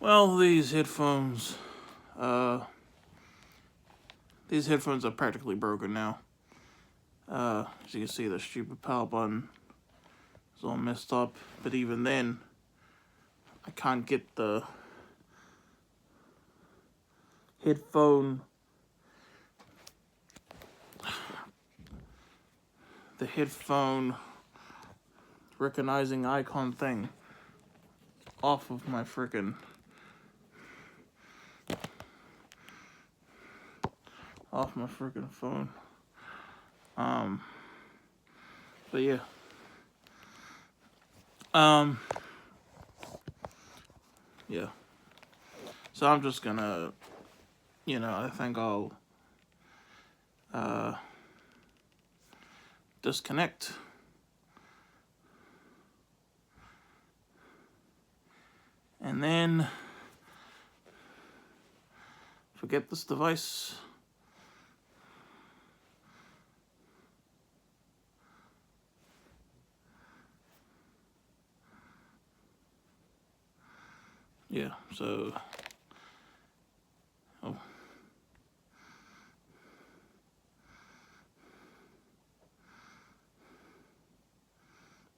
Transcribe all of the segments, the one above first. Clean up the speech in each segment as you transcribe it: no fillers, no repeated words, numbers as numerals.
Well, these headphones are practically broken now. As you can see, the stupid power button is all messed up, but even then, I can't get the headphone recognizing icon thing off of my freaking phone. But yeah. Yeah. So I'm just gonna, I think I'll disconnect. And then forget this device. Yeah, so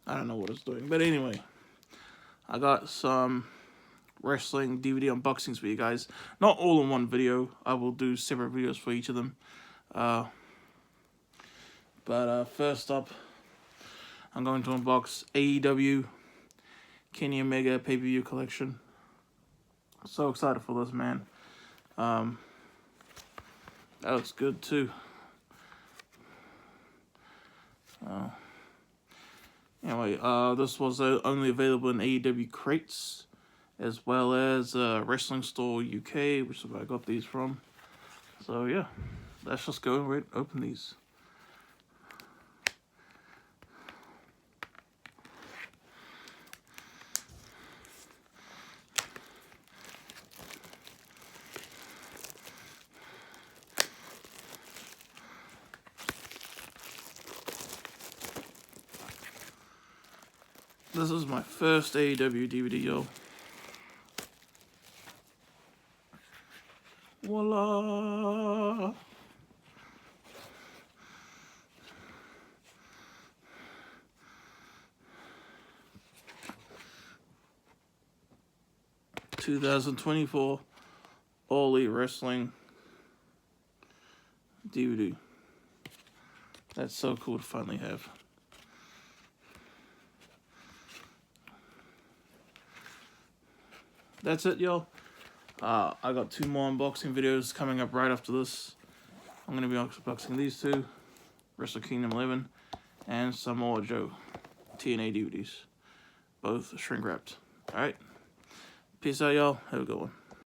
I don't know what it's doing, but anyway, I got some wrestling DVD unboxings for you guys. Not all in one video. I will do separate videos for each of them. But first up, I'm going to unbox AEW Kenny Omega pay-per-view collection. So excited for this, man. That looks good too. Anyway, this was only available in AEW crates, as well as Wrestling Store UK, which is where I got these from. So yeah, let's just go and open these. This is my first AEW DVD, yo. Voila! $2024 All Elite Wrestling DVD. That's so cool to finally have. That's it, y'all. I got 2 more unboxing videos coming up right after this. I'm going to be unboxing these 2, Wrestle Kingdom 11, and some more Joe TNA DVDs. Both shrink wrapped. Alright. Peace out, y'all. Have a good one.